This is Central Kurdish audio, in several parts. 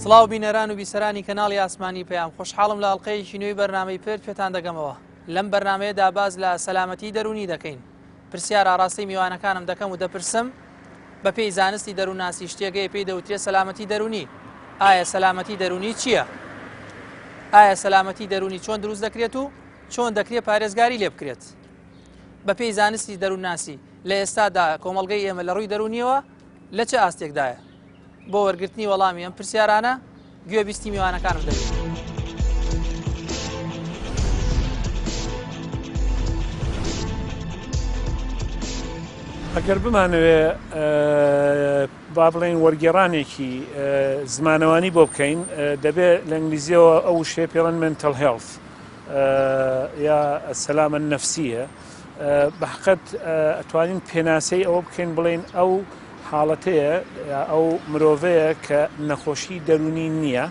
سڵاو بینەران و بیسەرانی کەناڵی ئاسمانی پەیام خۆشحاڵم لە ئەڵقەیەکی نوێی بەرنامەی پێت پێتان دەگەمەوە. لەم بەرنامەیەدا باز لە سەلامەتی دەرونی دەکەین. پرسیار ئاڕاستەی میوانەکانم دەکەم و دەپرسم بە پێی زانستی دەروونناسی شتێگەی پێی دەوترێت سەلامەتی دەرونی. ئایا سەلامەتی دەرونی چییە؟ ئایا سەلامەتی دەرونی چۆن دروست دەکرێت و چۆن دەکرێت پارێزگاری لێ بکرێت؟ بە پێی زانستی دەروونناسی لە ئێستادا کۆمەڵگەی ئێمە لە ڕووی دەرونیەوە لە چه ئاستێکدایە؟ بۆ وەرگرتنی وەڵامی ئەم پرسیارانە گوێبیستی میوانەکانم دەوێت. ئەگەر بمانەوێ با بڵێن وەرگێڕانێکی زمانەوانی بۆ بکەین دەبێت لە ئینگلیزیەوە ئەو شێ پێڵەن mental health یا سەلامە نەفسیە. بەحقەت ئەتوانین پێناسەی ئەوە بکەین بڵێن ئەو حاڵەتەیە ئەو مرۆڤەیە کە نەخۆشی دەرونی نییە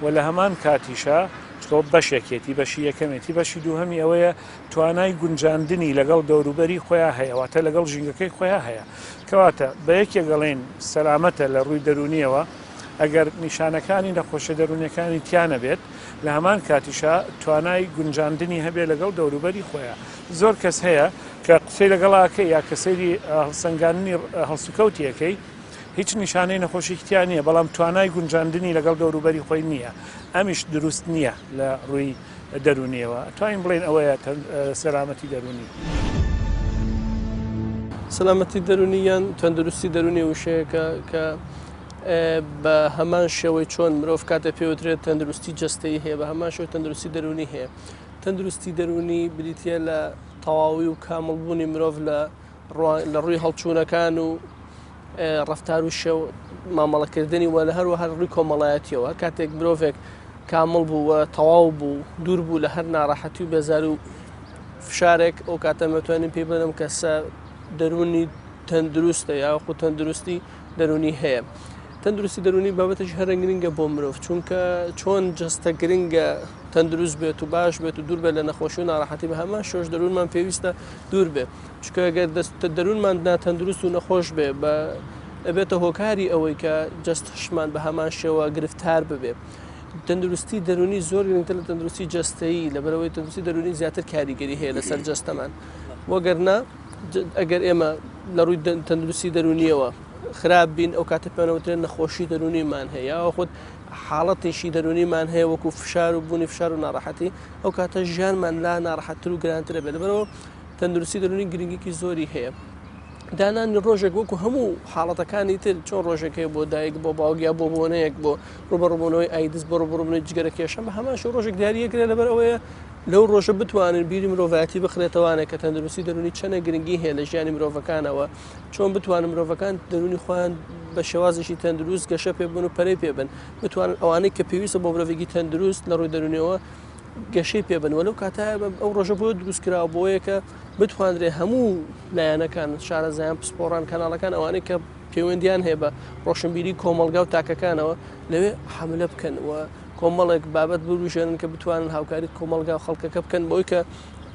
و لە هەمان کاتیشە چۆ بەشێکێتی بەشی یەکەمێتی بەشی دووهەمی ئەوەیە توانای گونجاندنی لەگەڵ دەوروبەری خۆیان هەیە واتە لەگەڵ ژینگەکەی خۆیان هەیە کەواتە بە یەکێک گەڵێن سەلامەتە لە ڕووی دەرونیەوە ئەگەر نیشانەکانی نەخۆشە دەرونیەکانی تیانە بێت لە هەمان کاتیشە توانای گونجاندنی هەبێ لەگەڵ دەوروبەری خۆیان. زۆر کەس هەیە کە قسەی لەگەڵاکەی یا کەسەری هەڵسەنگاندنی هەڵسوکەوتیەکەی هیچ نیشانەی نەخۆشیتیان نییە بەڵام توانای گونجاندنی لەگەڵ دەوروبەری خۆی نییە. ئەمیش دروست نییە لە ڕووی دەرونیەوە. توانین بڵێن ئەوەیە سەلامەتی دەرونی. سەلامەتی دەرونی یان تەندروستی دەرونی وشەیەکە کە بە هەمان شێوەی چۆن مرۆڤ کاتە پێوترێت تەندروستی جەستەیی هەیە بە هەمان شێوە تەندروستی دەرونی هەیە. تەندروستی دەرونی بریتە لە تەواوی و کامەڵبوونی مرۆڤ لە ڕووی هەڵچوونەکان و ڕەفتار و شێو مامەڵەکردنی وە لە هەروەها ڕووی کۆمەڵایەتیەوە کاتێک مرۆڤێک کامەڵ بوو و تەواو بوو دوور بوو لە هەر ناڕەحەتی و بێزار و فشارێک ئەو کاتە مەتوانین پێی بڵێم کەسە دەرونی تەندروستە یاخۆ تەندروستی دەرونی هەیە. تەندروستی دەرونی بابەتش هەرە گرنگە بۆ مرۆڤ چونکە چۆن جەستە گرنگە تەندروست بێت و باش بێت و دوور بێت لە نەخۆشی و ناڕەحەتی بە هەمان شۆش دەروونمان پێویستە دوور بێت چونکە ئەگەر دەروونمان ناتەندروست و نەخۆش بێ بە ئەبێتە هۆکاری ئەوەی کە جەستشمان بە هەمان شێوە گرفتار ببێ. تەندروستی دەرونی زۆر گرنگتر لە تەندروستی جەستەیی لەبەرەوەی تەندروستی دەرونی زیاتر کاریگەری هەیە لەسەر جەستەمان وەگەرنا ئەگەر ئێمە لە ڕووی تەندروستی دەرونیەوە خراپ بین ئەو کاتە پێنەوترێن نەخۆشی دەرونیمان هەیە یاوە خۆت حاڵەتێکی دەرونیمان هەیە وەکو فشار و بوونی فشار و ناڕەحەتی ئەو کاتە ژیانمان لا ناڕەحەتتر و گرانترە بێت لەبەرەوە تەندروستی دەرونی گرنگێکی زۆری هەیە. دانانی ڕۆژێک وەکو هەموو حاڵەتەکانی تر چۆن ڕۆژێکەیە بۆ دایک بۆ باوگیا بۆ بۆنەیەک بۆ ڕوبەڕووبوونەوەی ئایدز بۆ ڕوبەڕووبوونەوەی جگەرە کێشە بە هەمان شێوە ڕۆژێک دیاریەکرێت لەبەر ئەوەیە لەو ڕۆژە بتوانن بیری مرۆڤایەتی بخرێتەوانێک کە تەندروستی دەرونی چەنە گرنگی هەیە لە ژیانی مرۆڤەکانەوە چۆن بتوانن مرۆڤەکان دەرونی خۆیان بە شێوازێکی تەندروست گەشە پێبن و پەرەی پێبن بتوانن ئەوانەی کە پێویستە بۆ مرۆڤێکی تەندروست لە ڕووی دەرونیەوە گەشەی پێبن وەلەو کاتایە ئەو ڕۆژە بۆ دروستکراوە بۆیە کە بتوانرێ هەموو لایەنەکان شارەزایان پسپۆڕان کەناڵەکان ئەوانەی کە پەیوەندیان هەیە بە ڕۆشنبیری کۆمەڵگا و تاکەکانەوە لەوێ حەملە بکەن و کۆمەڵێک بابەت بروژێنن کە بتوانن هاوکاریت کۆمەڵگا و خەڵکەکە بکەن بۆی کە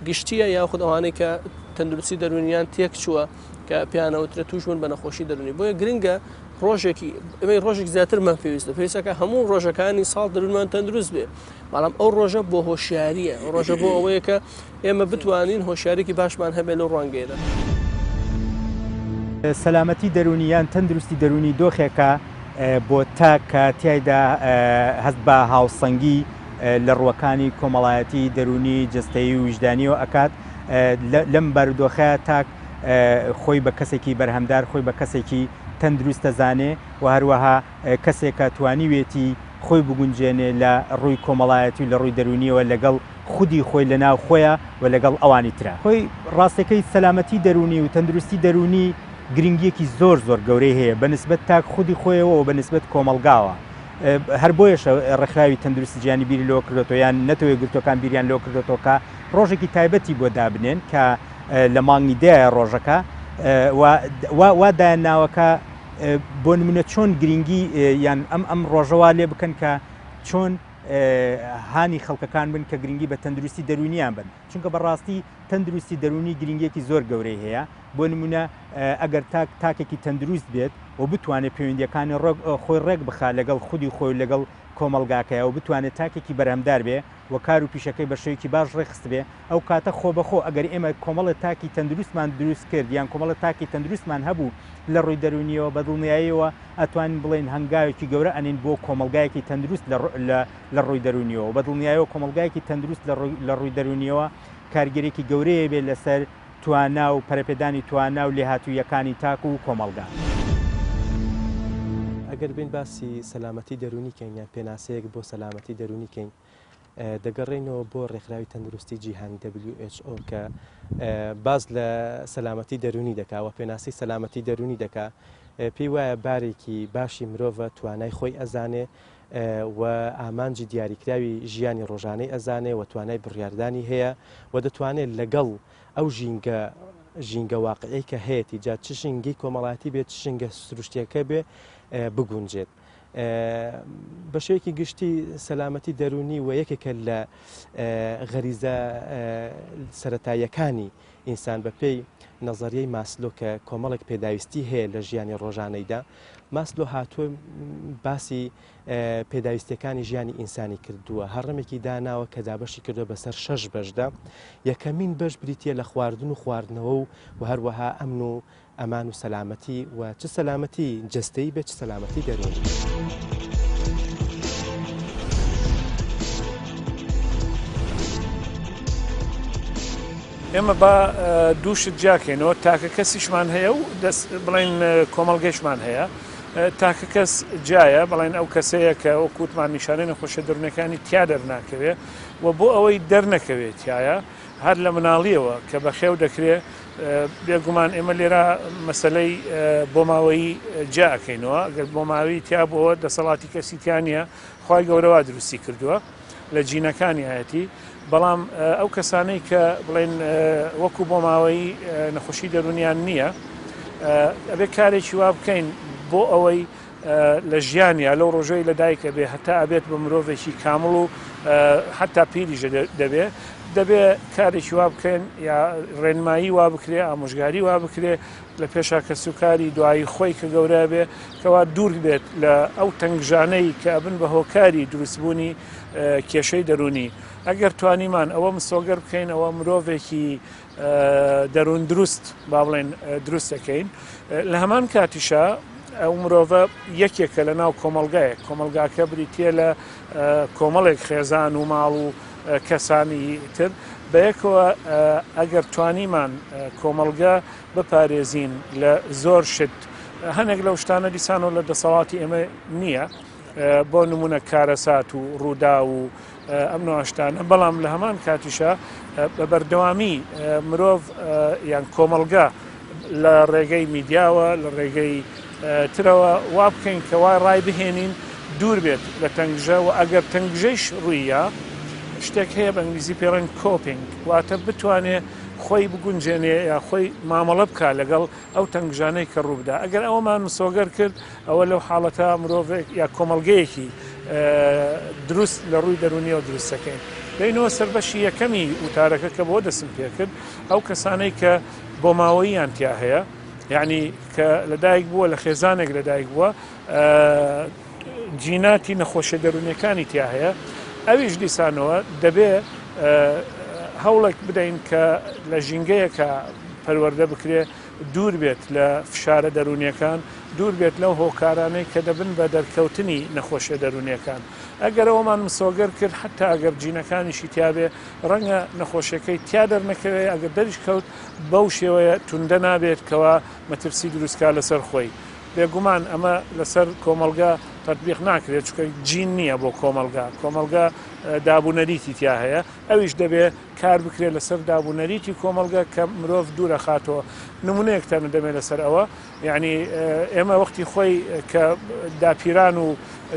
گشتیە یاخود ئەوانەی کە تەندروستی دەرونیان تێک چووە کە پیانەوترێت توشبوون بە نەخۆشی دەرونی بۆیە گرنگە ڕۆژێکی ئەمەی ڕۆژێک زیاترمان پێویستە پێویستەکە هەموو ڕۆژەکانی ساڵ دەرونمان تەندروست بێ بەڵام ئەو ڕۆژە بۆ هۆشیاریە ڕۆژە بۆ ئەوەیە کە ئێمە بتوانین هۆشیارێکی باشمان هەبێت لەو ڕوانگەیەدا. سەلامەتی دەرونیان تەندروستی دەرونی دۆخێکە بۆ تاکە تایدا هەست بە هاوسەنگی لە ڕووەکانی کۆمەڵایەتی دەرونی جەستەیی و وجدانیەوە ئەکات لەم بارودۆخەیە تاک خۆی بە کەسێکی بەرهەمدار خۆی بە کەسێکی تەندروست دەزانێ و هەروەها کەسێکە توانیوێتی خۆی بگونجێنێ لە ڕووی کۆمەڵایەتی و لە ڕووی دەرونیەوە لەگەڵ خودی خۆی لە ناو خۆیە و لەگەڵ ئەوانی ترە. خۆی ڕاستەکەی سەلامەتی دەرونی و تەندروستی دەرونی گرنگیەکی زۆر گەورەی هەیە بەنسبەت تاک خودی خۆیەوە و بەنسبەت کۆمەڵگاوە. هەر بۆیەشە ڕێکخراوی تەندروستی گیانی بیری لەوە کردێتەوە یان نەتەوەی گرتوەکان بیریان لەوە کردێتەوە کە ڕۆژێکی تایبەتی بۆ دابنێن کە لە مانگی دایە ڕۆژەکە وا دایانناوەکە بۆ نمونە چۆن گرنگی یان ئەم ڕۆژەوا لێ بکەن کە چۆن هانی خەڵکەکان بن کە گرنگی بە تەندروستی دەرونیان بن چونکە بەڕاستی تەندروستی دەرونی گرنگێکی زۆر گەورەی هەیە بۆ نمونە ئەگەر تاکێکی تەندروست بێت و بتوانێت پەیوەندیەکانی خۆی ڕێک بخا لەگەڵ خودی خۆی لەگەڵ کۆمەلگاکەیە و بتوانێت تاکێکی بەرهەمدار بێ و کار و پیشەکەی بە شێوکی باش ڕێخست بێ ئەو کاتە خۆ بەخۆ ئەگەر ئێمە کۆمەڵە تاکی تەندروستمان دروست کرد یان کۆمەڵە تاکی تەندروستمان هەبوو لە ڕووی دەرونیەوە بەدڵنیاییەوە ئەتوانین بڵێن هەنگاوێکی گەورە ئەنین بۆ کۆمەلگایەکی تەندروست لە ڕووی دەرونیەوە بەدڵنیاییەوە کۆمەلگایەکی تەندروست لە ڕووی دەرونیەوە کارگەرێکی گەورەیە بێت لەسەر توانا و پەرەپێدانی توانا و لێهاتوویەکانی تاک و کۆمەلگا. ئەگەر بین باسی سەلامەتی دەرونی کەین یان پێناسەیەک بۆ سەلامەتی دەرونی کەین دەگەڕێنەوە بۆ ڕێکخراوی تەندروستی جیهانی WHO کە باز لە سەلامەتی دەرونی دەکا و پێناسی سەلامەتی دەرونی دەکا پێی وایە بارێکی باشی مرۆڤە توانای خۆی ئەزانێ و ئامانجی دیاریکراوی ژیانی ڕۆژانەی ئەزانێ و توانای بڕیاردانی هەیە و دەتوانێت لەگەڵ ئەو ژینگە واقعی کە هەیەی جا چ ژینگەی کۆمەڵاتی بێت چ ژینگە سروشتیەکە بێ بگونجێت. بە شێوەیەکی گشتی سەلامەتی دەرونی و یەکێکە لە غەریزە سەرەتاییەکانی ئینسان بە پێی نەزەریەی ماسلۆ کە کۆمەڵێک پێداویستی هەیە لە ژیانی ڕۆژانەیدا ماسلۆ هاتووە باسی پێداویستەکانی ژیانی ئینسانی کردووە هەڕەمێکی داناوە کە دابەشی کردووە بەسەر 6 بەشدا یەکەمین بەش بریتە لە خواردن و خواردنەوە و هەروەها ئەمن و ئەمان و سەلامەتی و چ سەلامەتی جەستەیی بێت چ سەلامەتی دەرونی. ئێمە بە دووشت جاکەینەوە تاکە کەسیشمان هەیە و بڵێن کۆمەڵگەیشمان هەیە تاکە کەس جایە بەڵێن ئەو کەسەیە کە وەکووتمان نیشانەی نەخۆشیە دەرونەکانی تیا دەرناکەوێت و بۆ ئەوەی دەرنەکەوێت تایە هەر لە مناڵیەوە کە بەخێو دەکرێت بێگومان ئێمە لێرە مەسلەی بۆ ماوەی جاکەینەوە گەر بۆ ماوەی تیا بۆەوە دەسەڵاتی کەسیتیانە خی گەورەوە دروستی کردووە لە جینەکانی هاەتی بەڵام ئەو کەسانەی کە بڵێن وەکو بۆ ماوەی نەخۆشی دەرونیان نییە ئەبێ کارێکی وا بکەین بۆ ئەوەی لە ژیانیا لەو ڕۆژەی لەدایکە بێ هەتا ئەبێت بە مرۆڤێکی کامڵ و حتا پیریژە دەبێ کارێکی وا بکەین یا ڕێنمایی وا بکرێ ئامۆژگاری وا بکرێ لە پێشاکە سوکاری دوایی خۆی کە گەورە بێ کەوا دوور بێت لە ئەو تەنگژانەی کە ئەبن بە هۆکاری دروستبوونی کێشەی دەرونی ئەگەر توانیمان ئەوە مسۆگەر بکەین ئەوە مرۆڤێکی دەروون دروست با بڵێن دروست دەکەین لە هەمان کاتیشە ئەو مرۆڤە یەکێکە لە ناو کۆمەلگایە کۆمەلگاکە بریتە لە کۆمەڵێک خێزان و ماڵ و کەسانی تر بەیەکەوە ئەگەر توانیمان کۆمەلگا بپارێزین لە زۆر شت هەنێک لەو شتانە دیسانەوە لە دەسەڵاتی ئێمە نییە بۆ نمونە کارەسات و ڕوودا و ئەم نواشتانە بەڵام لە هەمان کاتیشە بە بەردەوامی مرۆڤ یان کۆمەلگا لە ڕێگەی میدیاوە لە ڕێگەی ترەوە وا بکەین کە وای ڕای بهێنین دوور بێت لە تەنگژە و ئەگەر تەنگژەیش ڕوویە شتێک هەیە بە ئەنگلیزی پێڕێن کۆپینگ واتە بتوانێت خۆی بگونجێنێ یا خۆی مامەڵە بکە لەگەڵ ئەو تەنگژانەی کە ڕووبدا ئەگەر ئەومان مسۆگەر کرد ئەوە لەو حاڵەتە مرۆڤێک یا کۆمەلگەیەکی دروست لە ڕووی دەرونیەوە دروستەکەین دەینەوە سەربەشی یەکەمی وتارەکە کە بۆ دەسم پێ کرد ئەو کەسانەی کە بۆ ماوەییان تیا هەیە یعنی کە لەدایک بووە لە خێزانێک لەدایک بووە جیناتی نەخۆشە دەرونیەکانی تیا هەیە ئەویش دیسانەوە دەبێ هەوڵێک بدەین کە لە ژینگەیەکە پەروەردە بکرێ دوور بێت لە فشارە دەرونیەکان دوور بێت لەو هۆکارانەی کە دەبن بە دەرکەوتنی نەخۆشە دەرونیەکان ئەگەر ئەومان مسۆگەر کرد حتا ئەگەر جینەکانیشی تیاابێ ڕەنگە نەخۆشیەکەی تیا دەرنەکەوێت ئەگەر دەریش کەوت بەو شێوەیە توندە نابێت کەوا مەترسی دروستکە لەسەر خۆی بێگومان ئەمە لەسەر کۆمەلگا تەطبیق ناکرێت چکە جین نییە بۆ کۆمەلگا دابوونەریتی تیا هەیە ئەویش دەبێت کار بکرێت لەسەر دابوونەریتی کۆمەلگا کە مرۆڤ دوورە خاتەوە نمونەیەکتان دەمێت لەسەر ئەوە یعنی ئێمە وەختی خۆی کە داپیران و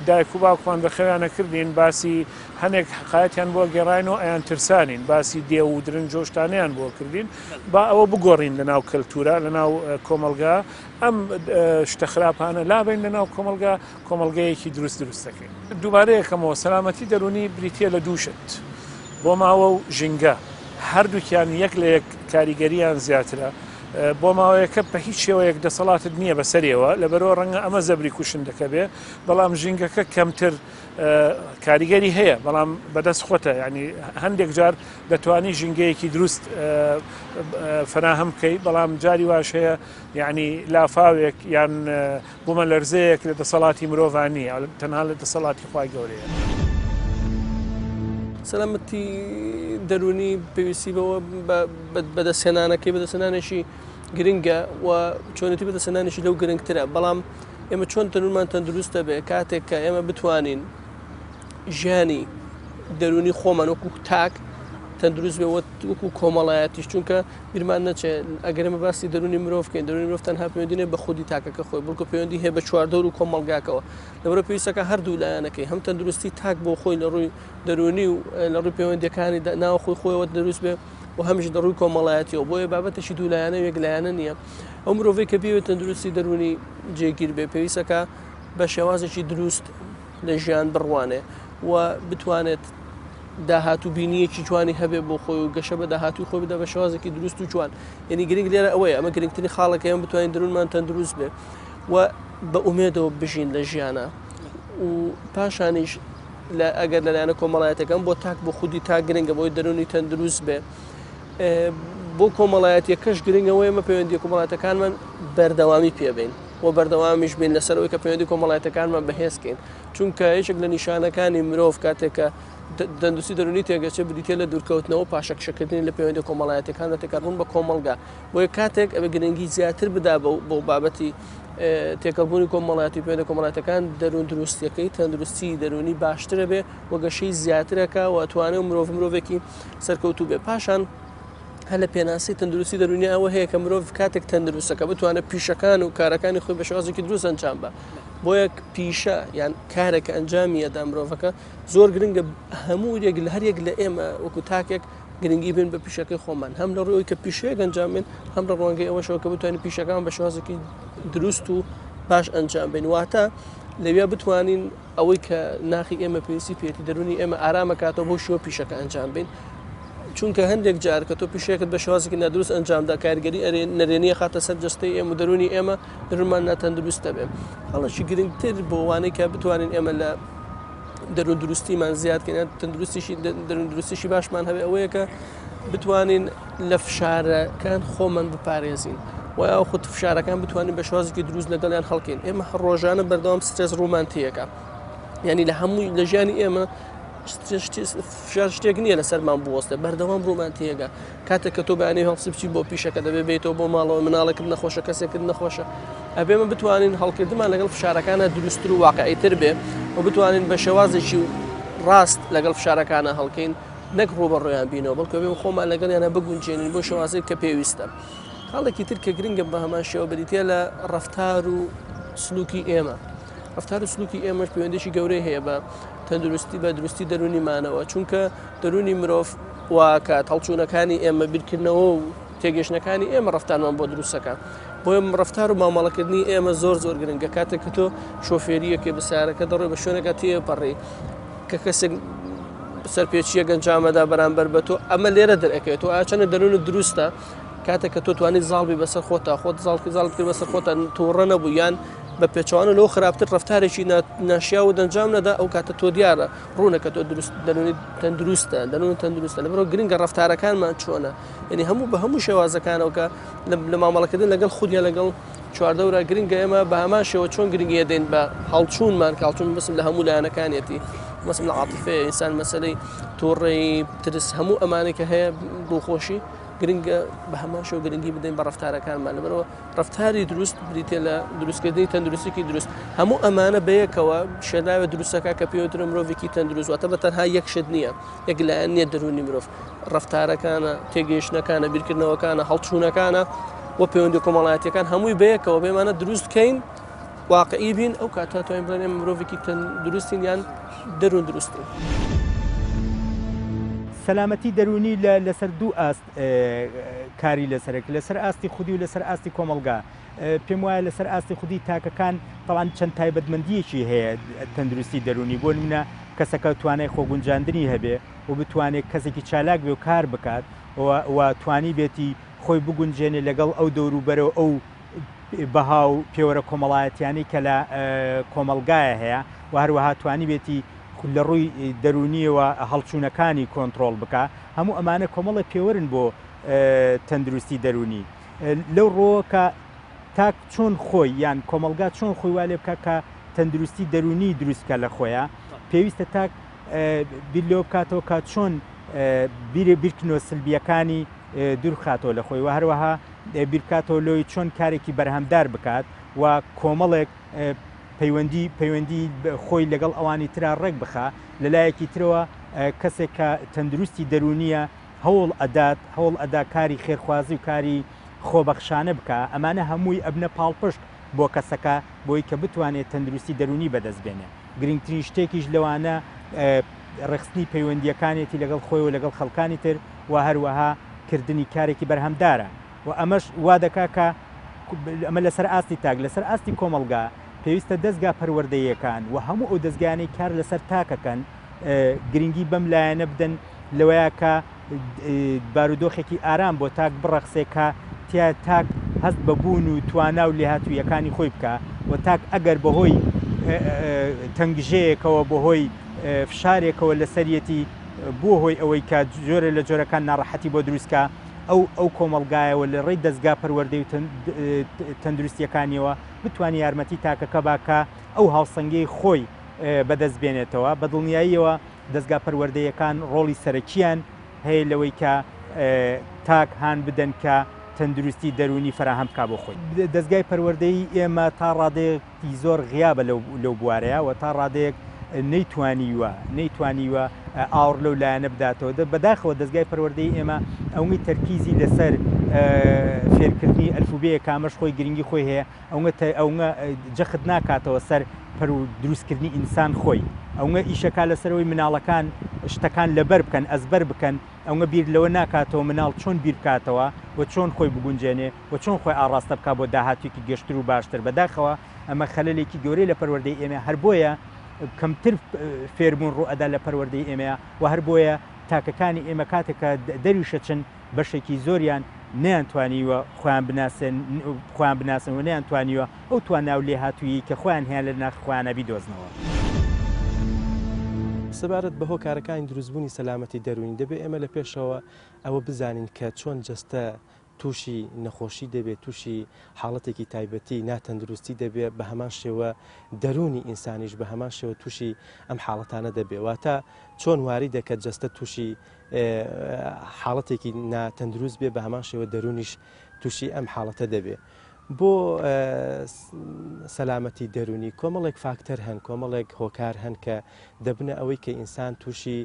دایک و باوکمان بەخێویانە کردین باسی هەنێک حقایەتیان بۆ گێڕاینەوە ئەیان ترسانین باسی دێ و درنج جۆشتانیان بۆ کردین با ئەوە بگۆڕین لەناو کەلتورە لەناو کۆمەلگا ئەم شتە خراپانە لابین لەناو کۆمەلگەیەکی دروستەکەین دووبارەیەکەمەوە سەلامەتی دەرونی بریتە لە دووشت بۆ ماوە و ژینگە هەردووکیان یەک لە یەک کاریگەریان زیاترە بۆ ماوەیەکە بە هیچ شێوەیەک دەسەڵاتت نییە بەسەرەوە لەبەرەوە ڕەنگە ئەمە زەبری کوشندەکە بێ بەڵام ژینگەکە کەمتر کاریگەری هەیە بەڵام بەدەست خۆتە ینی هەندێک جار دەتوانی ژینگەیەکی دروست فراهم بکەی بەڵام جاری واش هەیە یعنی لافاوێک یان بوومە لەرزەیەک لە دەسەڵاتی مرۆڤانی تەنها لە دەسەڵاتی خوای گەورەیە. سەلامەتی دەرونی پێویستی بەوە بەدەستهێنانەکەی بەدەستهێنانێکی گرنگە و چۆنێتی بەدەستهێنانێکی لەو گرنگترە بەڵام ئێمە چۆن تەنورمان تەندروستە بێ کاتێک کە ئێمە بتوانین ژیانی دەرونی خۆمان وەکو تاک تەندروست بێ وەکو کۆمەڵایەتیش چونکە بیرمان نەچێت ئەگەر ئێمە باسی دەرونی مرۆڤ بکەین دەرونی مرۆڤ تەنها پەیوەندی بە خودی تاکەکە خۆی بڵکو پەیوەندی هەیە بە چواردەور و کۆمەڵگاکەوە لەبەرە پێویستەکە هەردوو لایەنەکەی هەم تەندروستی تاک بۆ خۆی لە ڕووی دەرونی و لە ڕووی پەیوەندیەکانی ناو خۆیەوە دەروست بێ و هەمیش لە ڕووی کۆمەڵایەتیەوە بۆیە بابەتێکی دوولایەنە و یەکلایەنە نییە ئەو مرۆڤەی کە بێوێت تەندروستی دەرونی جێگیر بێ پێویستەکە بە شێوازێکی دروست لە ژیان بڕوانێ و بتوانێت داهاتوو بینیەکی جوانی هەبێ بۆ خۆی و گەشە بە داهاتوی خۆی بدە بە شێوازێکی دروست و جوان یعنی گرنگ لێرە ئەوەیە ئەمە گرنگترین خاڵەکە ئێمە بتوانین دەرونمان تەندروست بێ و بە ئومێدەوە بژین لە ژیانە و پاشانیش ئەگەر لەلایەنە کۆمەڵایەتەکەم بۆ تاک بۆ خودی تا گرنگە بۆی دەرونی تەندروست بێ بۆ کۆمەڵایەتیەکەش گرنگەوەی ئەمە پەیوەندی کۆمەڵایەتەکانمان بەردەوامی پێبین و بەردەوامیش بین لەسەرەوەی کە پەیوەندی کۆمەڵایەتەکانمان بەهێزکەین چونکە هیچێک لە نیشانەکانی مرۆڤ کاتێکە تەندروستی دەرونی تێگەچێ بریتە لە دوورکەوتنەوە پاشەکشەکردنی لە پەیوەندی کۆمەڵایەتەکان لە تێکەڕبوون بە کۆمەڵگا بۆیە کاتێک ئەوە گرنگی زیاتر بدا بۆ بابەتی تێکەڵبوونی کۆمەڵایەتی پەیوەندی کۆمەڵایەتەکان دەرون دروستیەکەی تەندروستی دەرونی باشترە بێ و گەشەی زیاترەکە و ئەتوانێت مرۆڤێکی سەرکەوتوو بێ پاشان هەر لە پێناسی تەندروستی دەرونی ئەوە هەیە کە مرۆڤ کاتێک تەندروستەکە بتوانێت پیشەکان و کارەکانی خۆی بە شێوازێکی دروست ئەنجام بە بۆ یەک پیشە یان کارێکە ئەنجامیەدا مرۆڤەکە زۆر گرنگە هەموو هەر یەک لە ئێمە وەکو تاکێک گرنگی بین بە پیشەکەی خۆمان هەم لە ڕۆی کە پیشەیەک ئەنجامێن هەم لە ڕوانگەی ئەوەشەوە کە بتوانین پیشەکان بە شێوازێکی دروست و باش ئەنجام بین واتە لەوێ بتوانین ئەوەی کە ناخی ئێمە پێویستی پێێتی دەرونی ئێمە ئارامەکاتەوە بۆ شێوە پیشەکە ئەنجام بین چونکە هەندێک جار کە تۆ پیشەکەت بە شێوازێکی نادروست ئەنجامدا کارگەری نەرێنیە خاتە سەر جستەی ئێمە و دەرونی ئێمە دەرونمان ناتەندروستە بێ هەڵەشی گرنگتر بۆ وانەی کە بتوانین ئێمە لە دەرون دروستیمان زیادکەین دەرون دروستیشی باشمان هەبێ ئەوەیە کە بتوانین لە فشارەکان خۆمان بپارێزین و ئەو خودت فشارەکان بتوانین بە شێوازێکی دروست لەگەڵیان هەڵکەین ئێمە ڕۆژانە بەردەوام سترێس ڕومانتیەکە یعنی لە هەمووی لە ژیانی ئێمە شتێک نییە لەسەرمان بوەستە بەردەوام ڕومانتیەکە کاتێک کە تۆ بەیانی هەڵسی بچی بۆ پیشەکە دەبێ بێتەوە بۆ ماڵەوە مناڵێکت نەخۆشە کەسێکت نەخۆشە ئەبێمە بتوانین هەڵکردمان لەگەڵ فشارەکانە دروستتر و واقعیتر بێ و بتوانین بە شێوازێکی ڕاست لەگەڵ فشارەکانە هەڵکەین نەک ڕوبەڕۆیان بینەوە بەڵکو بێ خۆمان لەگەڵیانە بگونجێنین بۆ شێوازێک کە پێویستە خاڵێکی تر کە گرنگە بە هەمان شێوە بریتە لە ڕەفتار و سلوکی ئێمە ڕەفتار و سلوکی ئێمەش پەیوەندیشی گەورەی هەیە بە تەندروستی بە دروستی دەرونیمانەوە چونکە دەرونی مرۆڤ واکات هەڵچوونەکانی ئێمە بیرکردنەوە و تێگەشتەکانی ئێمە ڕەفتارمان بۆ دروستەکە بۆیە ڕەفتار و مامەڵەکردنی ئێمە زۆر گرنگە کاتێک کە تۆ شۆفێریەکێ بەسارەکە دەڕۆی بە شوێنەکە تێپەڕی کە کەسێک سەرپێچیە گەنجامەدا بەرامبەر بە تۆ ئەمە لێرە دەرەکەوێت تۆ ئاچەنە دەرونت دروستە کاتێک کە تۆ توانیت زاڵبی بەسەر خۆتا خۆت زاڵ کرد بەسەر خۆتە تووڕە نەبوو یان بە پێچوانە لەو خراپتر ڕەفتارێکی ناشیا و دەنجام نەدا ئەو کاتە تۆ دیارە ڕوونەکە تۆ دەرونی تەندروستە لەبەرەوە گرنگە ڕەفتارەکانمان چۆنە یعنی هەموو بە هەموو شێوازەکانەوە کە لە مامەڵەکردن لەگەڵ خودیا لەگەڵ چواردەورە گرنگە ئێمە بە هەمان شێوە چۆن گرنگی دێن بە هەڵچوونمان کاڵچوون بسم لە هەموو لایەنەکانیەتی مثل عاطفەیە ئینسان مەسەلەی تۆڕەی ترس هەموو ئەمانێک کە هەیە دڵخۆشی گرنگە بە هەمان شێوە گرنگی بدەین بە ڕەفتارەکانمان لەبەرەوە ڕەفتاری دروست بریتێ لە دروستکردنی تەندروستێکی دروست هەموو ئەمانە بەیەکەوە شێداوە دروستەکە کە پێوترە مرۆڤێکی تەندروست واتە بە تەنها یەک شت نییە یەک لایەن نییە دەرونی مرۆڤ ڕەفتارەکانە تێگەیشتنەکانە بیرکردنەوەکانە هەڵچوونەکانە و پەیوەندی کۆمەڵایەتیەکان هەمووی بەیەکەوە بێمانە دروست بکەین واقعی بین ئەو کاتە توانین بڵێن ئێمە مرۆڤێکی تەندروستین یان دەروون دروستین. سەلامەتی دەرونی لەسەر دوو ئاست کاری لەسەرێک لەسەر ئاستی خودی و لەسەر ئاستی کۆمەلگا. پێم وایە لەسەر ئاستی خودی تاکەکان تەوان چەند تایبەتمەندیەکی هەیە تەندروستی دەرونی بۆ نمونە کەسەکە توانای خۆگونجاندنی هەبێ و بتوانێت کەسێکی چالاک بێ و کار بکات و توانی بێتی خۆی بگونجێنێ لەگەڵ ئەو دەوروبەرەوە ئەو بەها و پێوەرە کۆمەڵایەتیانی کە لە کۆمەلگایە هەیە و هەروەها توانی بێتی لە ڕووی دەرونیەوە هەڵچوونەکانی کۆنتترۆل بکە. هەموو ئەمانە کۆمەڵە پێوەرن بۆ تەندروستی دەرونی لەو ڕۆکە تاک چۆن خۆی یان کۆمەلگا چۆن خۆی وا لێ بکە کە تەندروستی دەرونی دروستکە لە خۆیە پێویستە تاک بیر لێ بکاتەوە کە چۆن بیرکردنەوە سلبیەکانی دوورخاتەوە لە خۆی و هەروەها بیرکاتەوە لۆی چۆن کارێکی بەرهەمدار بکات و کۆمەڵێک پەیوەندی خۆی لەگەڵ ئەوانی ترا ڕێک بخە لەلایەکی ترەوە کەسێک کە تەندروستی دەرونیە هەوڵ ئەدا کاری خێرخوازی و کاری خۆبەخشانە بکە. ئەمانە هەمووی ئەبنە پاڵپشت بۆ کەسەکە بۆی کە بتوانێت تەندروستی دەرونی بەدەست بێنێ. گرنگترین شتێکیش لەوانە ڕخستنی پەیوەندیەکانێتی لەگەڵ خۆی و لەگەڵ خەڵکانی تر و هەروەها کردنی کارێکی بەرهەمدارە و ئەمەش وا دەکا کە ئەمە لەسەر ئاستی تاک لەسەر ئاستی کۆمەلگا پێویستە دەستگا پەروەردەیەکان و هەموو ئەو دەستگانەی کار لەسەر تاکەکەن گرنگی بەم لایەنە بدەن لەوەیە کە بارودۆخێکی ئارام بۆ تاک بڕەخسێکە تیا تاک هەست بەبوون و توانا و لێهاتوویەکانی خۆی بکە و تاک ئەگەر بەهۆی تەنگژەیەکەوە بەهۆی فشارێکەوە لەسەرەتی بۆ هۆی ئەوەی کە جۆرە لە جۆرەکان ناڕەحەتی بۆ دروستکە ئەو کۆمەلگایەوە لە ڕێی دەستگا پەروەردەی و تەندروستیەکانیەوە بتوانانی یارمەتی تاکەکە باکە ئەو هاوسەنگەی خۆی بەدەست بێنێتەوە بە دڵنیاییەوە دەستگا پەروەردەیەکان ڕۆڵی سەرەکیان هەیە لەوەی کە تاک هان بدەن کە تەندروستی دەرونی فراهەم بکا بۆ خۆی. دەستگای پەروەردەی ئێمە تا ڕادەیەکی زۆر غیابە لەو بوارەیە و تا ڕادەیەک نەیتوانیوە ئاور لەو لایەنە بداتەوە بەداخەوە دەستگای پەروەردەی ئێمە ئەوەی تەرکیزی لەسەر فێرکردنی ئەلفوبەیە کامەش خۆی گرنگی خۆی هەیە ئەوە جەخت ناکاتەوە سەر پەر و دروستکردنی ئینسان خۆی ئەوە ئیشەکە لەسەرەوەی مناڵەکان شتەکان لەبەر بکەن ئەزبەر بکەن ئەوە بیر لەوە ناکاتەوە مناڵ چۆن بیر بکاتەوە و چۆن خۆی بگونجێنێ و چۆن خۆی ئاڕاستە بک بۆ داهاتوێکی گەشتر و باشتر بەداخەوە ئەمە خەلەلێکی گەورەی لە پەروەردەی ئێمە هەر بۆیە کەمتر فێربوون ڕوئەدا لە پەروەردەی ئێمەیە و هەر بۆیە تاکەکانی ئێمە کاتێکە دەریشەچن بەشێکی زۆریان نەیانتوانیوە خۆیان بناسن و نەیانتوانیوە ئەو تواناو لێ هاتووی کە خۆیان هەیە لە ناخ خۆیانە بیدۆزنەوە. سەبارەت بە هۆکارەکانی دروستبوونی سەلامەتی دەرونی دەبێت ئێمە لە پێشەوە ئەوە بزانین کە چۆن جەستە تووشی نەخۆشی دەبێت تووشی حاڵەتێکی تایبەتی ناتەندروستی دەبێت بە هەمان شێوە دەرونی ئینسانیش بە هەمان شێوە تووشی ئەم حاڵەتانە دەبێت واتە چۆن واری دەکات جەستە تووشی حاڵەتێکی ناتەندروست بێ بە هەمان شێوە دەرونیش تووشی ئەم حاڵەتە دەبێت. بۆ سەلامەتی دەرونی کۆمەڵێک فاکتەر هەن کۆمەڵێک هۆکار هەن کە دەبنە ئەوەی کە ئینسان تووشی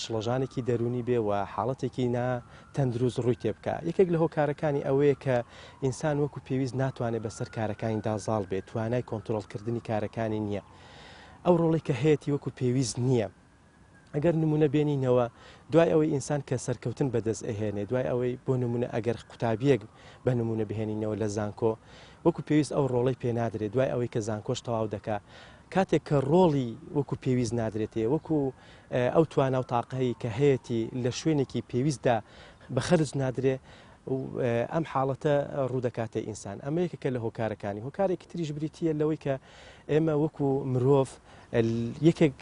شڵەژانێکی دەرونی بێ و حاڵەتێکی ناتەندروست ڕووی تێ بکە. یەکێک لە هۆکارەکانی ئەوەیە کە ئینسان وەکو پێویست ناتوانێت بەسەر کارەکانی دازاڵ بێت توانای کۆنتترۆلکردنی کارەکانی نییە ئەو ڕۆڵی کە هەیەی وەکو پێویست نییە. ئەگەر نمونە بێنینەوە دوای ئەوەی ئینسان کە سەرکەوتن بەدەست ئەهێنێ دوای ئەوەی بۆ نمونە ئەگەر قوتابیەک بە نمونە بهێنینەوە لە زانکۆ وەکو پێویست ئەو ڕۆڵی پێنادرێت دوای ئەوەی کە زانکۆش تەواو دەکا کاتێک کە ڕۆڵی وەکو پێویست نادرێتەیە وەکو ئەو توانە و تاقەی کە هەیەی لە شوێنێکی پێویستدا بەخەرج نادرێ ئەم حاڵەتە ڕوودەکاتە ئینسان ئەمە یەکێکە لە هۆکارەکانی هۆکارێکی تریش بریتە لەوەی کە ئێمە وەکو مرۆڤ یەکێک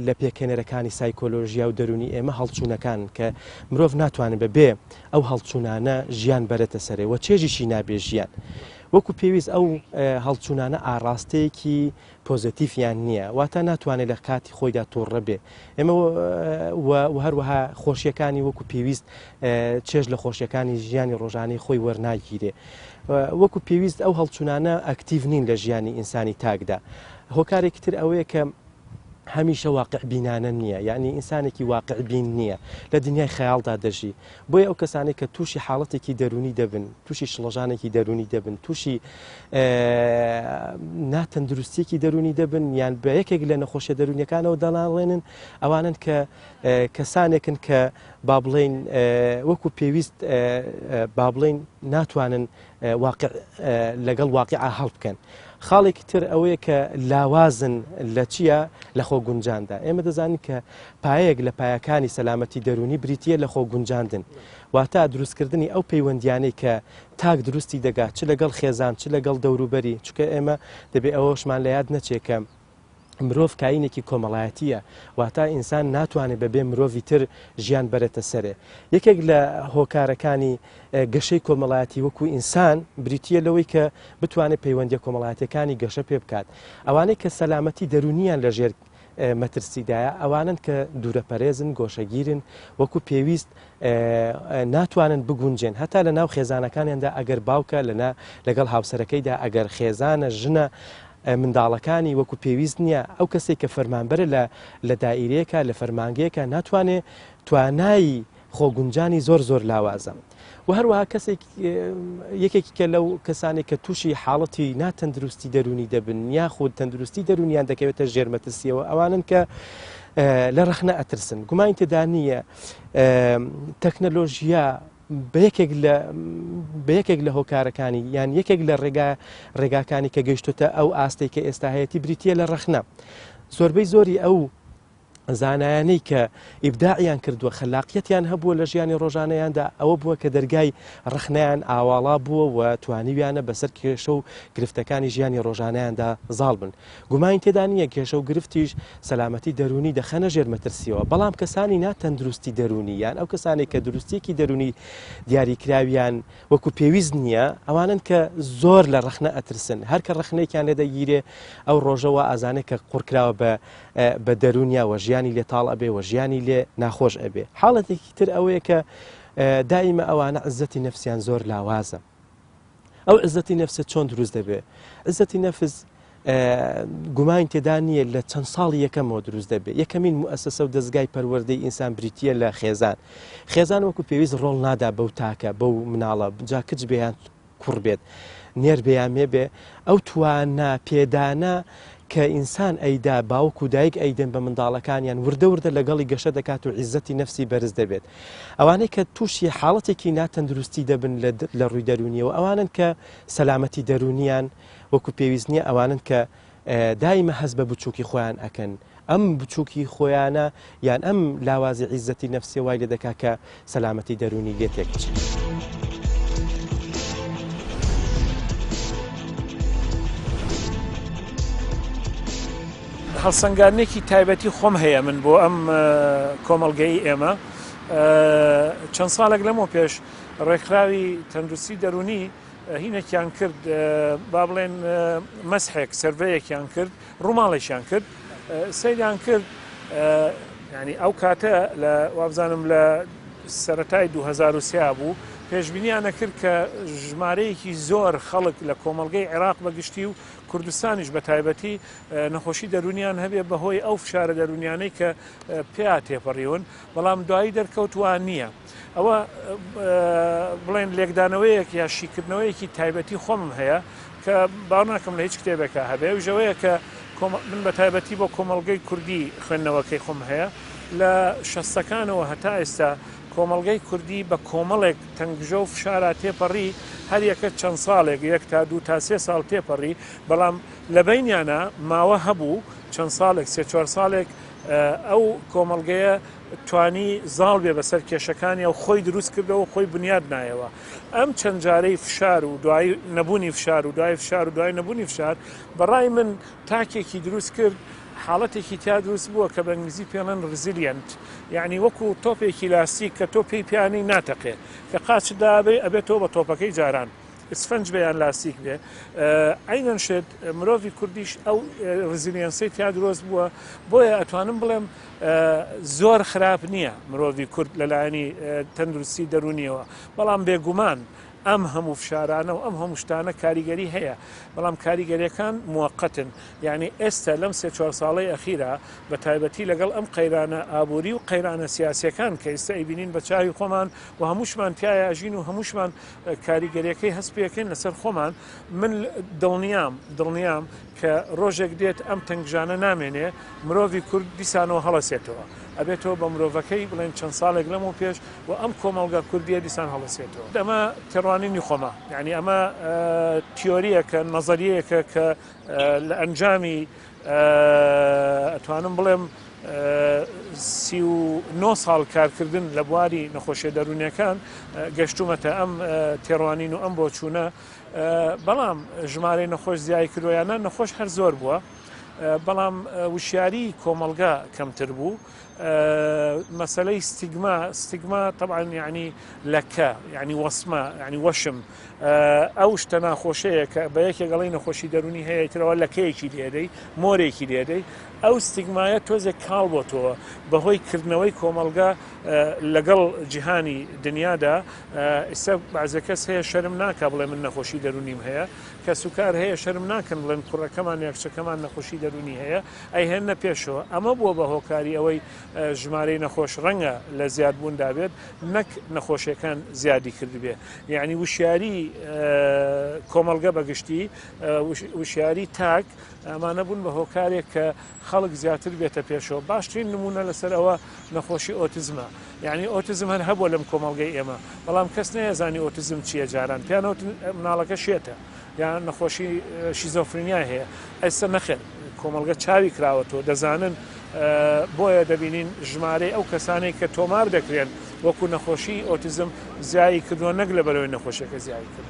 لە پێکەنەرەکانی سایکۆلۆژیا و دەرونی ئێمە هەڵچوونەکان کە مرۆڤ ناتوانێت بەبێ ئەو هەڵچوونانە ژیان بەرەتە سەرێ و چێژیشی نابێ ژیان وەکو پێویست ئەو هەڵچوونانە ئاڕاستەیەکی پۆزتیفیان نییە واتە ناتوانێت لە کاتی خۆیدا تۆڕە بێ ئێمە هەروەها خۆشیەکانی وەکو پێویست چێژ لە خۆشیەکانی ژیانی ڕۆژانەی خۆی وەرناگیرێ وەکو پێویست ئەو هەڵچوونانە ئەکتیڤ نین لە ژیانی ئینسانی تاکدا. هۆکارێکی تر ئەوەیە کە هەمیشە واقع بینانە نییە، یعنی ئینسانێکی واقع بین نییە، لە دنیای خەیاڵدا دەژی. بۆیە ئەو کەسانێک کە تووشی حاڵەتێکی دەرونی دەبن، تووشی شڵەژانێکی دەرونی دەبن، تووشی ناتەندروستێکی دەرونی دەبن، یان بە یەکێک لە نەخۆشیە دەرونیەکانەوە دەڵاڵێنن، ئەوانن کە کەسانێکن کە با بڵێن وەکو پێویست با بڵێن ناتوانن لەگەڵ واقعا هەڵ بکەن. خاڵێکی تر ئەوەیە کە لاوازن لە چییە لە خۆ گونجاندا. ئێمە دەزانین کە پایەک لە پایەکانی سەلامەتی دەرونی بریتە لە خۆ گونجاندن، واتە دروستکردنی ئەو پەیوەندیانەی کە تاک دروستی دەگات، چ لەگەڵ خێزان، چ لەگەڵ دەوروبەری، چکە ئێمە دەبێت ئەوەشمان لە یاد نەچێکە مرۆڤ کاینێکی کۆمەڵایەتیە، واتە ئینسان ناتوانێت بەبێ مرۆڤی تر ژیان بەرێتە سەرێ. یەکێک لە هۆکارەکانی گەشەی کۆمەڵایەتی وەکو ئینسان بریتە لەوەی کە بتوانێت پەیوەندیە کۆمەڵایەتەکانی گەشە پێ بکات. ئەوانەی کە سەلامەتی دەرونیان لە ژێر مەترسیدایە، ئەوانن کە دوورەپەرێزن، گۆشەگیرن، وەکو پێویست ناتوانن بگونجێن، هەتا لە ناو خێزانەکانیاندا ئەگەر باوکە لەگەڵ هاوسەرەکەیدا ئەگەر خێزانە ژنە منداڵەکانی وەکو پێویست نییە. ئەو کەسێک کە فەرمانبەرە لە دائیرەیەکە لە فەرمانگەیەکە ناتوانێت توانایی خۆگونجانی زۆر لاوازە. و هەروەها کەسێک یەکێکی کە لەو کەسانێک کە تووشی حاڵەتی ناتەندروستی دەرونی دەبن، یاخود تەندروستی دەرونیان دەکەوێتە ژێرمەترسیەوە، ئەوانن کە لە ڕەخنە ئەترسن. گومانی تێدا نییە تەکنەلۆژیا بە یەکێک لە هۆکارەکانی یان یەکێک لە ڕێگاکانی کە گەیشتوتە ئەو ئاستەی کە ئێستا هەیەی بریتە لە ڕەخنە. زۆربەی زۆری ئەو زانایانەی کە ئیبداعیان کردووە، خەلاقیەتیان هەبووە لە ژیانی ڕۆژانەیاندا، ئەوە بووە کە دەرگای ڕەخنەیان ئاواڵا بووە و توانیویانە بەسەر کێشە و گرفتەکانی ژیانی ڕۆژانەیاندا زاڵ بن. گومانی تێدا نییە کێشە و گرفتیش سەلامەتی دەرونی دەخەنە ژێرمەترسیەوە، بەڵام کەسانی ناتەندروستی دەرونی یان ئەو کەسانی کە دروستیەکی دەرونی دیاریکراویان وەکو پێویست نییە، ئەوانن کە زۆر لە ڕەخنە ئەترسن، هەرکە ڕەخنەیەکیان لێدەگیرێ ئەو ڕۆژەوە ئازانێک کە قوڕکراوە بە دەرونیاوە ژیانی لێ تاڵ ئەبێ و ژیانی لێ ناخۆش ئەبێ. حاڵەتێکی تر ئەوەیە کە دائیمە ئەوانە عزەتی نەفسیان زۆر لاوازە. ئەو عزەتی نەفسە چۆن دروست دەبێ؟ عزەتی نەفس گومان تێدا نییە لە چەند ساڵی یەکەمەوە دروست دەبێت. یەکەمین موئەسسە و دەستگای پەروەردەی ئینسان بریتە لە خێزان. خێزان وەکو پێویست ڕۆڵ نادا بەو تاکە بەو مناڵە جا کچ بێیان کوڕ بێت، نێر بێیان بێ ئەو توانە پێدانە کە ئینسان ئەیدا باوک و دایک ئەیدەن بە منداڵەکانیان وردە لەگەڵی گەشە دەکات و عیزەتی نەفسی بەرز دەبێت. ئەوانەی کە تووشی حاڵەتێکی ناتەندروستی دەبن لە ڕووی دەرونیەوە، ئەوانن کە سەلامەتی دەرونیان وەکو پێویست نییە، ئەوانن کە دایمە هەست بە بچووکی خۆیان ئەکەن. ئەم بچووکی خۆیانە یان ئەم لاوازی عیزەتی نەفسی وای لێ دەکات کە سەلامەتی دەرونی لێ تێکچێت. هەڵسەنگاندنێکی تایبەتی خۆم هەیە من بۆ ئەم کۆمەڵگەی ئێمە. چەند ساڵێک لەمەوە پێش ڕێکخراوی تەندروستی دەرونی هینێکیان کرد، با بڵێن مەسحێک سەرڤەیەکیان کرد، ڕووماڵێکیان کرد، سەیریان کرد. ینی ئەو کاتە لە وابزانم لە سەرەتای 2023 بوو، پێشبینیانە کرد کە ژمارەیەکی زۆر خەڵک لە کۆمەڵگەی عێراق بەگشتی و کوردستانیش بە تایبەتی نەخۆشی دەرونیان هەبێ بەهۆی ئەو فشارە دەرونیانەی کە پێیا تێپەڕیون، بەڵام دوایی دەرکەوتوان نییە. ئەوە بڵێن لێکدانەوەیەک یا شیکردنەوەیەکی تایبەتی خۆمم هەیە کە باو ناکەم لە هیچ کتێبێکە هەبێ و ژەوەیە کە من بە تایبەتی بۆ کۆمەڵگەی کوردی خوێندنەوەکەی خۆم هەیە. لە شەستەکانەوە هەتا ئێستا کۆمەڵگەی کوردی بە کۆمەڵێک تەنگژە و فشارە تێپەڕی، هەر یەکە چەند ساڵێک 1 تا 2 تا 3 ساڵ تێپەڕی، بەڵام لە بینیانە ماوە هەبوو چەند ساڵێک 3-4 ساڵێک ئەو کۆمەڵگەیە توانی زاڵ بێ بەسەر کێشەکانی ئەو خۆی دروست کردەوە، خۆی بنیاد نایەوە. ئەم چەند جارەی فشار و دوای نەبوونی فشار و دوای فشار و دوای نەبوونی فشار بەڕای من تاکێکی دروست کرد، حاڵەتێکی تا دروست بووە کە بە ئینگلیزی پێڵێن ڕزیلیەنت، یعنی وەکو تۆپێکی لاستیک کە تۆ پێی پیانی ناتەقێ، کە قاچدا بێ ئەبێتەوە بە تۆپەکەی جاران ئسفنج بەیان لاستیک بێ. ئەینەن شێت مرۆڤی کوردیش ئەو ڕزیلیەنسی تا دروست بووە، بۆیە ئەتوانم بڵێم زۆر خراپ نییە مرۆڤی کورد لەلایەنی تەندروستی دەرونیەوە، بەڵام بێگومان ئەم هەموو فشارانە و ئەم هەموو شتانە کاریگەری هەیە بەڵام کاریگەریەکان موقتن یعنی ئێستا لەم 3-4 ساڵی ئەخیرا بە تایبەتی لەگەڵ ئەم قەیرانە ئابووری و قەیرانە سیاسیەکان کە ئێستا ئەیبینین بە چاوی خۆمان و هەمووشمان تایە ئاژین و هەمووشمان کاریگەریەکەی هەستپێکەکەین لەسەر خۆمان من دڵنیام کە ڕۆژێک دێت ئەم تەنگژانە نامێنێ مرۆڤی کورد دیسانەوە هەڵەسێتەوە ئەبێتەوە بە مرۆڤەکەی بڵێن چەند ساڵێک لەمەوە پێش و ئەم کۆمەڵگا کوردیە دیسان هەڵەسێتەوە ئەمە تێڕوانینی خۆمە یعنی ئەمە تیۆریەکە نەزەریەکە کە لە ئەنجامی ئەتوانم بڵێم 39 ساڵ کارکردن لە بواری نەخۆشیە دەرونیەکان گەشتومەتە ئەم تێڕوانین و ئەم بۆچوونە بەڵام ژمارەی نەخۆش زیای کردویانە نەخۆش هەر زۆر بووە بەڵام وشیاری کۆمەلگا کەمتر بوو مەسلەی ستیگما طبعا یعنی لەکە یعنی وەسمە یعنی وەشم ئەو شتە ناخۆشەیە کە بە یەکێک گەڵی نەخۆشی دەرونی هەیە ترەوە لەکەیەکی لێدەی مۆرێکی لێدەی ئەو ستیگمایە تۆزێک کاڵ بۆتەوە بەهۆی کردنەوەی کۆمەلگا لەگەڵ جیهانی دنیادا ئێستا بەعزە کەس هەیە شەرم ناکە بڵێ من نەخۆشی دەرونیم هەیە کە سوکار هەیە شەرم ناکەن بڵێن کوڕەکەمان یەکچەکەمان نەخۆشی دەرونی هەیە ئەی هێنە پێشەوە ئەمە بووە بە هۆکاری ئەوەی ژمارەی نەخۆش ڕەنگە لە زیادبووندا بێت نەک نەخۆشیەکان زیادی کرد بێ یعنی وشیاری کۆمەلگە بەگشتی وشیاری تاک ئەمانە بوون بە هۆکارێک کە خەڵک زیاتر بێتە پێشەوە باشترین نمونە لەسەر ئەوە نەخۆشی ئۆتیزمە یعنی ئۆتیزم هەر هەبووە لەم کۆمەڵگەی ئێمە بەڵام کەس نەیەزانی ئۆتیزم چییە جاران پیانەوت مناڵەکە شێتە یان نەخۆشی شیزۆفرینیا هەیە ئێستا نەخێر کۆمەلگە چاوی کراوەتەوە دەزانن بۆیە دەبینین ژمارەی ئەو کەسانەی کە تۆمار دەکرێن وەکو نەخۆشی ئۆتیزم زیایی کردووە نەک لە بەرەوەی نەخۆشیەکە زیایی کرد.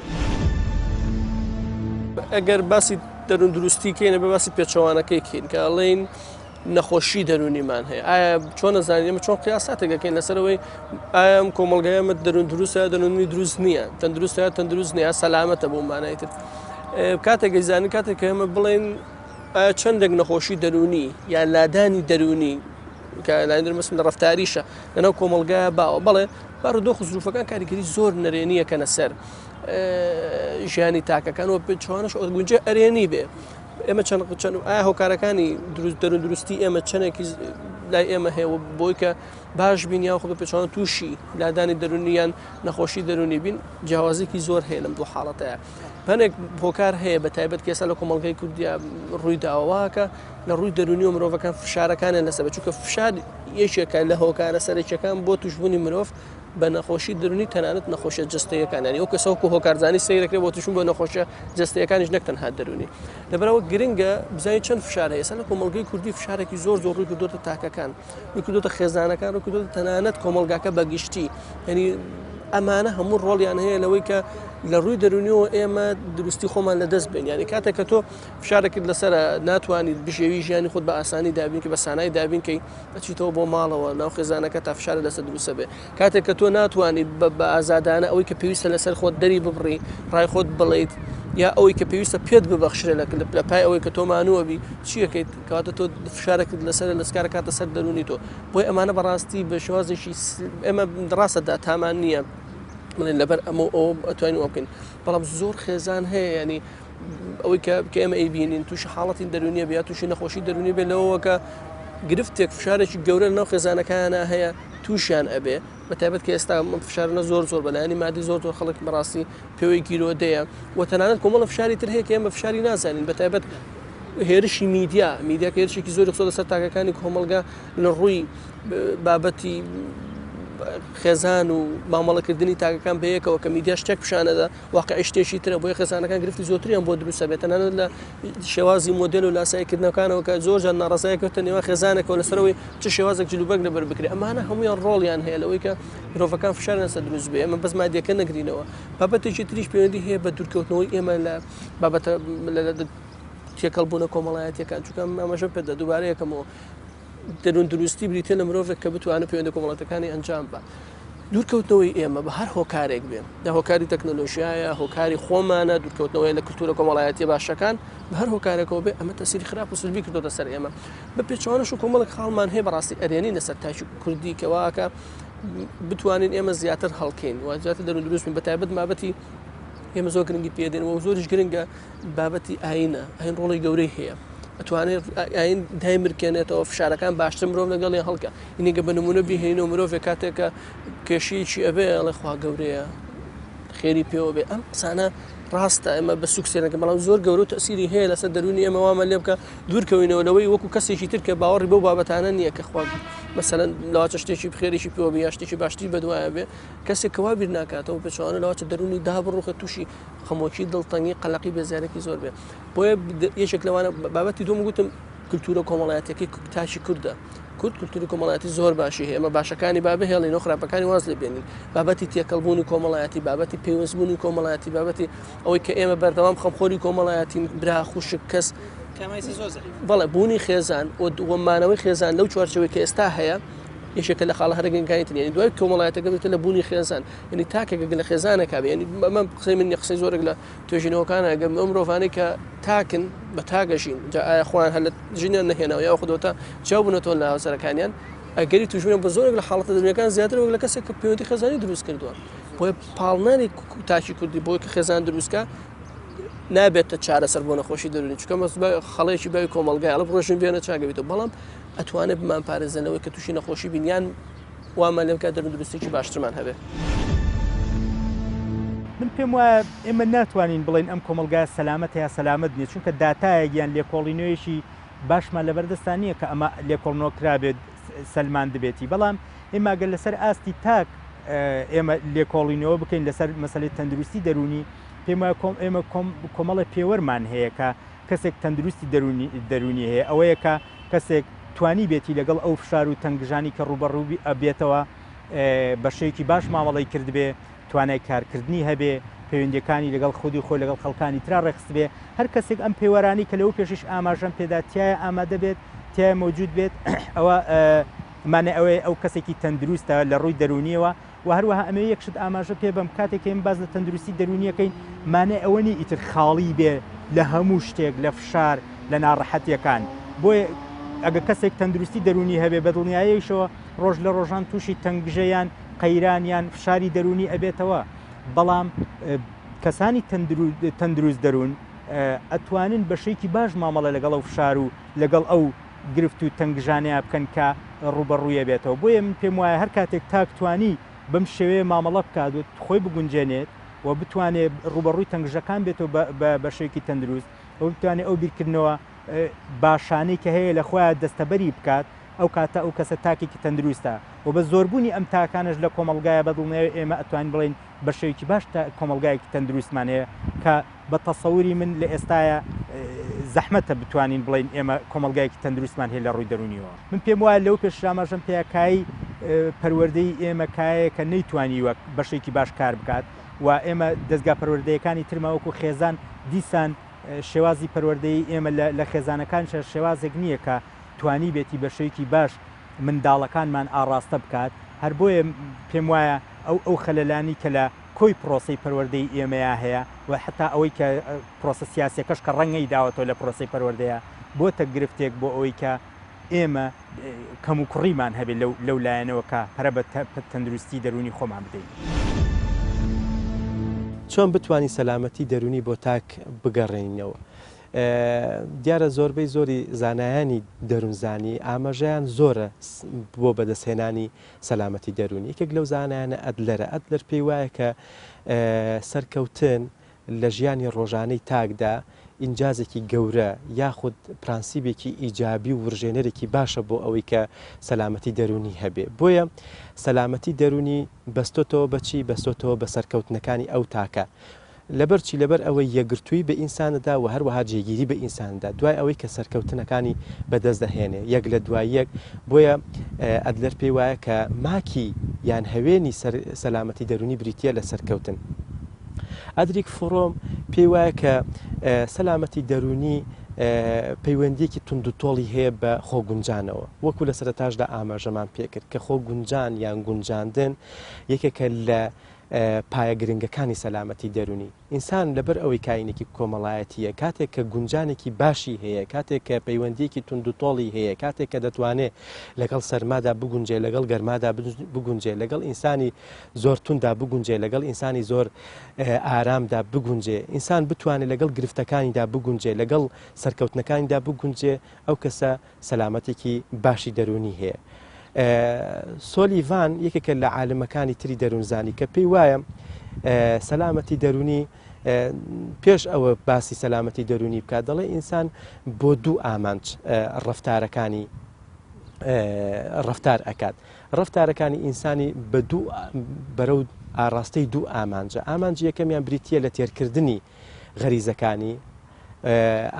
ئەگەر باسی دەرون دروستی کەینە بە باسی پێچەوانەکەی کەین کە ئەڵێن نەخۆشی دەرونیمان هەیە ئایا چۆن نەزانین ئێمە چۆن قیاساتێکەکەین لەسەرەوەی ئایا ئەم کۆمەڵگایەمە دەرون دروستە دەرونی دروست نییە تەندروستە تەندروست نییە سەلامەتە بۆ مانای تر کاتێک گەیزانین کاتێک کە ئێمە بڵێن ئایا چەندێک نەخۆشی دەرونی یان لادانی دەرونی کە لایەنمەسم لە ڕەفتاریشە لەناو کۆمەڵگایە باوە بەڵێ بارودۆخ و زروفەکان کاریگەری زۆر نەرێنیەکەنە سەر ژیانی تاکەکانەوە پێچوانش گونجێ ئەرێنی بێ ئێمە چەند ئایا هۆکارەکانی دەرون دروستی ئێمە چەندێکی لای ئێمە هەیە بۆی کە باش بین یا خۆ پێچوانە تووشی لادانی دەرونیان نەخۆشی دەرونی بین جیاوازێکی زۆر هەیە لەم دوو حاڵەتەیە هەنێک هۆکار هەیە بە تایبەت کێسا لە کۆمەڵگەی کوردیا ڕووی داواکە لە ڕووی دەرونی و مرۆڤەکان فشارەکانیان لەسەر چونکە فشار یەکێکە لە هۆکارە سەرچەکان بۆ توشبوونی مرۆڤ بە نەخۆشی دەرونی تەنانەت نەخۆشیە جستەیەکانانی ئەو کەسەوەکو هۆکارزانی سیرەکرێت بۆ توشبوون بە نەخۆشیە جستەیەکانیش نەک تەنها دەرونی لەبەرەوە گرنگە بزانین چەند فشار هەیە ئێستا لە کۆمەڵگەی کوردی فشارێکی زۆر ڕووی کردوتە تاکەکان ڕووی کردوتە خێزانەکان ڕووی کردوتە تەنانەت کۆمەڵگاکە بەگشتی یعنی ئەمانە هەموو ڕۆڵیان هەیە لەوەی کە لە ڕووی دەرونیەوە ئێمە دروستی خۆمان لەدەست بین یعنی کاتێک کە تۆ فشارێکت لەسەر ناتوانیت بژێوی ژیانی خۆت بە ئاسانی دابین کە بە سانای دابین کەی ئەچیتەوە بۆ ماڵەوە ناو خێزانەکە تا فشارە لەسەر دروستە بێ کاتێک کە تۆ ناتوانیت بە ئازادانە ئەوەی کە پێویستە لەسەر خۆت دەری ببڕی ڕای خۆت بڵیت یا ئەوەی کە پێویستە پێت ببەخشرێ لە پای ئەوەی کە تۆ مانووەبی چیەکەیت کەواتە تۆ فشارێکت لەسەر لەسکارە کاتە سەر دەرونی تۆ بۆی ئەمانە بەڕاستی بە شێوازێکی ئێمە ڕاستەدا تامان نییە بڵێن لەبەر ئەمە ئەو ئەتوانین وە بکەین بەڵام زۆر خێزان هەیە ینی ئەوەی کە ئێمە ئەیبینین تووشی حاڵەتی دەرونیە بێت تووشی نەخۆشی دەرونی بێت لەوەوە کە گرفتێک فشارێکی گەورە لەناو خێزانەکانە هەیە تووشیان ئەبێ بە تایبەت کە ئێستا فشارنە زۆر بەلایانی مادی زۆر خەڵک بەڕاستی پێوەی گیرۆدەیە و تەنانەت کۆمەڵە فشاری تر هەیە کە ئێمە فشاری نازانین بە تایبەت هێرشی میدیا کە هێرشێکی زۆر قسە لەسەر تاکەکانی کۆمەڵگا لە ڕووی بابەتی خێزان و مامەڵەکردنی تاکەکان بەیەکەوە کە میدیا شتێک پیشانەدا واقعی شتێکی ترە بۆیە خێزانەکان گرفتی زۆتریان بۆ دروستە بێت تەنانەت لە شێوازی مۆدل و لاسایکردنەوەکانەوە کە زۆر جان ناڕزایەکەوتە نێوان خێزانێکەوە لەسەرەوەی چ شێوازێک جلوبەر لەبەر بکرێت ئەمانە هەمویان ڕۆڵیان هەیە لەوەی کە مرۆڤەکان فشار لەسەر دروست بێ ئەمە بەس مادیەکە نەگرینەوە بابەتێکی تریش پەیوەندی هەیە بە دوورکەوتنەوەی ئێمە لە بابەتە تێکەڵبوونە کۆمەڵایەتیەکان چونکە ئەمەشە پێدا دووبارەیەکەمەوە دەرون دروستی بریتە لە مرۆڤێک کە بتوانێت پەیوەندی کۆمەڵایەتەکانی ئەنجام بە دوورکەوتنەوەی ئێمە بە هەر هۆکارێک بێ دا هۆکاری تەکنۆلۆژیایە هۆکاری خۆمانە دوورکەوتنەوەی لە کولتورە کۆمەڵایەتی باشەکان بە هەر هۆکارێکەوە بێ ئەمە تەسیری خراپ و سلبی کردۆتە سەر ئێمە بە پێچوانش و کۆمەڵک خاڵمان هەیە بەڕاستی ئەرێنی لەسەر تاچی کوردی کەواکە بتوانین ئێمە زیاتر هەڵکەین و زیاتر دەرون دروستین بەتایبەت بابەتی ئێمە زۆر گرنگی پێدێنەوە زۆریش گرنگە بابەتی ئاینە ئاین ڕۆڵی گەورەی هەیە ئەتوانێت ئاین دای مرکێنێتەوە فشارەکان باشتر مرۆڤ لەگەڵ هەڵکە اینیگە بە نمونە بیهێنەوە مرۆڤێک کاتێکە کێشیی ئەبێ ئەڵێ خوا گەورەیە خێری پێوە بێ ئەم قسانە ڕاستە ئەمە بە سوکسێنەکە بەڵام زۆر گەورە و تەسیری هەیە لەسەر دەرونی ئێمە وامە لێ بکە دوورکەوینەوە لەوەی وەکو کەسێکی تر کە باوەڕی بەو بابەتانە نییە کە خوا مەسەلەن لاوەچە شتێکی بخێریشی پێوە بێ یا شتێکی باشتری بەدوایە بێ کەسێک کەوا بیر ناکاتەوە پێچوانە لاوەچە دەرونی دابڕوخە تووشی خەمۆکی دڵتەنگی قەلەقی بێزارێکی زۆر بێ بۆیە یەکێک لەوانە بابەتی دوم گوتم کولتورە کۆمەڵایەتەکەی تاشی کووردە کورد کولتوری کۆمەڵایەتی زۆر باشی هەیە ئەمە باشەکانی با بهێڵین و خراپەکانی واز لێ بێنین بابەتی تێکەڵبوونی کۆمەڵایەتی بابەتی پەیوەستبوونی کۆمەڵایەتی بابەتی ئەوەی کە ئێمە بەردەوام خەمخۆری کۆمەڵایەتی برا خوشک کەس بەڵێ بوونی خێزان وەمانەوەی خێزان لەو چوارچەوەی کە ئێستا هەیە یەکێکە لە خاڵە هەرگەنگانیتن ینی دوای کۆمەڵایەتەکە بێتە لە بوونی خێزان ینی تاکێکە لە خێزانەکە بێ ینی ئەمە قسەی من قسەی زۆرێک لە توێژینەوەکانە ئەگەم ئەو مرۆڤانەی کە تاکن بە تاگەژین جا ئایا خۆیان هەر لە ژینیان نەهێنەوە یا خودۆتە چاو بوونەتەوە لە هاوسەرەکانیان ئەگەری توژمێن بە زۆرێک لە حاڵەتە دەرونیەکان زیاتر وەک لە کەسێک کە پەیوەندی خێزانی دروست کردووە بۆیە پاڵنانی تاکی کوردی بۆی کە خێزان دروستکە نابێتە چارەسەر بۆ نەخۆشی دەرونی چکە خەڵەیەکی باوی کۆمەلگای ئەڵە ڕۆژن بێنە چاگەوێتەوە بەڵام ئەتوانێت بمان پارێزنەوەی کە تووشی نەخۆشی بینیان وامان لێ بکە دەرون دروستێکی باشترمان هەبێ من پێم وایە ئێمە ناتوانین بڵێن ئەم کۆمەلگای سەلامەت یا سەلامەت نیە چونکە داتایەکیان لێکۆڵینەوەیشی باشمان لەبەردەستان نییە کە ئەمە لێکۆڵنەوە کرابێت سەلمان دەبێتی بەڵام ئێمە گەر لەسەر ئاستی تاک ئێمە لێکۆڵینەوە بکەین لەسەر مەسەلەی تەندروستی دەرونی پێم وایە ئێمە کۆمەڵە پێوەرمان هەیە کە کەسێک تەندروستی دەرونی هەیە ئەوەیە کە کەسێک توانی بێتی لەگەڵ ئەو فشار و تەنگژانی کە ڕوبەڕووبی ئەبێتەوە بەشەیەکی باش مامەڵی کرد بێ توانای کارکردنی هەبێ پەیوەندیەکانی لەگەڵ خودی خۆی لەگەڵ خەڵکانی ترا ڕێخست بێ هەر کەسێک ئەم پێوەرانی کە لەو پێشش ئاماژەم پێدا تایە ئامادە بێت تایە مەوجود بێت ئەوە مانە ئەوەیە ئەو کەسێکی تەندروستە لە ڕووی دەرونیەوە و هەروەها ئەمە یەکشت ئاماژە پێ بەم کاتێک ئێمە باز لە تەندروستی دەرونیەکەین مانە ئەوەنی ئیتر خاڵی بێ لە هەموو شتێک لە فشار لە ناڕەحەتیەکان بۆیە ئەگە کەسێک تەندروستی دەرونی هەبێ بە دڵنیاییشەوە ڕۆژ لە ڕۆژان تووشی تەنگژەیان قەیرانیان فشاری دەرونی ئەبێتەوە بەڵام کەسانی تەندروست دەرون ئەتوانن بەشێکی باش مامەڵە لەگەڵ ئەو فشار و لەگەڵ ئەو گرفت و تەنگژانەیە بکەن کە ڕوبەڕوویە بێتەوە بۆیە من پێم وایە هەر کاتێک تاکتوانی بەم شێوەیە مامەڵە بکات و خۆی بگونجێنێت و بتوانێت ڕوبەڕووی تەنگژەکان بێتەوە بە بەشێکی تەندروست و بتوانێت ئەو بیرکردنەوە باشانەی کە هەیە لە خۆیان دەستەبەری بکات ئەو کاتە ئەو کەسە تاکێکی تەندروستە و بە زۆربوونی ئەم تاکانش لە کۆمەلگایە بەدڵنەوە ئێمە ئەتوانین بڵین بەشێکی باش کۆمەلگایەکی تەندروستمان هەیە کە بە تەسەووری من لە ئێستاە زەحمەتە بتوانین بڵین ئێمە کۆمەلگایەکی تەندروستمان هەیە لە ڕووی دەرونیەوە من پێم وایە لەو پێشرامەژەم پێیەکایی پەروەردەی ئێمە کایە کە نەیتوانی وەک بەشێکی باش کار بکات و ئێمە دەستگا پەروەردەیەکانی ترماوەکو خێزان دیسان شێوازی پەروەردەی ئێمە لە خێزانەکان شێوازێک نییە کە توانی بێتی بەشەیەکی باش منداڵەکانمان ئاڕاستە بکات هەر بۆیە پێم وایە ئەو خەلەلانی کە لە کۆی پرۆسی پەروەردەی ئێمەیە هەیە و حتا ئەوەی کە پرۆسە سیاسیەکەش کە ڕەنگەی داوەتەوە لە پرۆسی پەروەردەیە بۆتە گرفتێک بۆ ئەوەی کە ئێمە کەم و کوڕیمان هەبێت لەو لایەنەوە کە هەرە بە تەندروستی دەرونی خۆمان بدەین چۆن بتوانی سەلامەتی دەرونی بۆ تاک بگەڕێنینەوە دیارە زۆربەی زۆری زانایانی دەروونزانی ئاماژەیان زۆرە بۆ بەدەستهێنانی سەلامەتی دەرونی یەکێک لەو زانایانە ئەدلەر پێی وایە کە سەرکەوتن لە ژیانی ڕۆژانەی تاکدا ئینجازێکی گەورە یاخود پرانسیبێکی ئیجابی و وڕژێنەرێکی باشە بۆ ئەوەی کە سەلامەتی دەرونی هەبێ بۆیە سەلامەتی دەرونی بەستۆتەوە بەچی بەستۆتەوە بە سەرکەوتنەکانی ئەو تاکە لەبەرچی لەبەر ئەوەی یەکگرتووی بە ئینساندا و هەروەها جێگیری بە ئینساندا دوای ئەوەی کە سەرکەوتنەکانی بەدەست دەهێنێ یەک لە دوای یەک بۆیە ئەدلەر پێی وایە کە ماکی یان هەوێنی سەلامەتی دەرونی بریتە لە سەرکەوتن ئەدریک فڕۆم پێی وایە کە سەلامەتی دەرونی پەیوەندیەکی توندوتۆڵی هەیە بە خۆگونجانەوە وەکو لە سەرەتاشدا ئاماژەمان پێکرد کە خۆگونجان یان گونجاندن یەکێکە لە پایە گرنگەکانی سەلامەتی دەرونی ئینسان لەبەر ئەوەی کاینێکی کۆمەڵایەتیە کاتێک کە گونجانێکی باشی هەیە کاتێک کە پەیوەندیەکی توندوتۆڵی هەیە کاتێک کە دەتوانێت لەگەڵ سەرمادا بگونجێ لەگەڵ گەرمادا بگونجێ لەگەڵ ئینسانی زۆر توندا بگونجێ لەگەڵ ئینسانی زۆر ئارامدا بگونجێ ئینسان بتوانێت لەگەڵ گرفتەکانیدا بگونجێ لەگەڵ سەرکەوتنەکانیدا بگونجێ ئەو کەسە سەلامەتێکی باشی دەرونی هەیە سۆلیڤان یەکێکە لە عالمەکانی تری دەروونزانی کە پێی وایە سەلامەتی دەرونی پێش ئەوە باسی سەلامەتی دەرونی بکات دەڵێ ئینسان بۆ دوو ئامانج ڕەفتارەکانی ڕەفتار ئەکات ڕەفتارەکانی ئینسانی بە دوو بەرەو ئاڕاستەی دوو ئامانجە ئامانجی یەکەمیان بریتیە لە تێرکردنی غەریزەکانی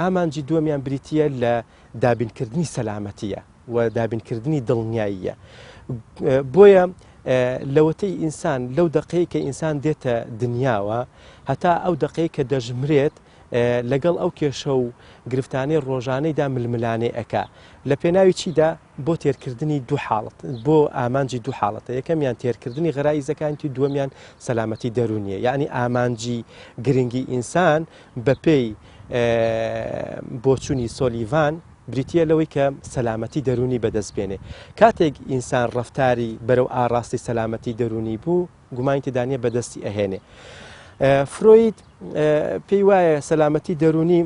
ئامانجی دووەمیان بریتیە لە دابینکردنی سەلامەتیە و دابینکردنی دڵنیاییە بۆیە لەوەتەی ئینسان لەو دقەیە کە ئینسان دێتە دنیاوە هەتا ئەو دقەیە کە دەژمرێت لەگەڵ ئەو کێشە و گرفتانەی ڕۆژانەیدا ململانەی ئەکا لە پێناوی چیدا بۆ تێرکردنی دوو حاڵەت بۆ ئامانجی دوو حاڵەتە یەکەمیان تێرکردنی غەرایزەکانی دووەمیان سەلامەتی دەرونیە یعنی ئامانجی گرنگی ئینسان بەپێی بۆچوونی سۆلیڤان بریتە لەوەی کە سەلامەتی دەرونی بەدەستبێنێ کاتێک ئینسان ڕەفتاری بەرەو ئاڕاستی سەلامەتی دەرونی بوو گومانی تێدانە بەدەستی ئەهێنێ فرۆید پێی وایە سەلامەتی دەرونی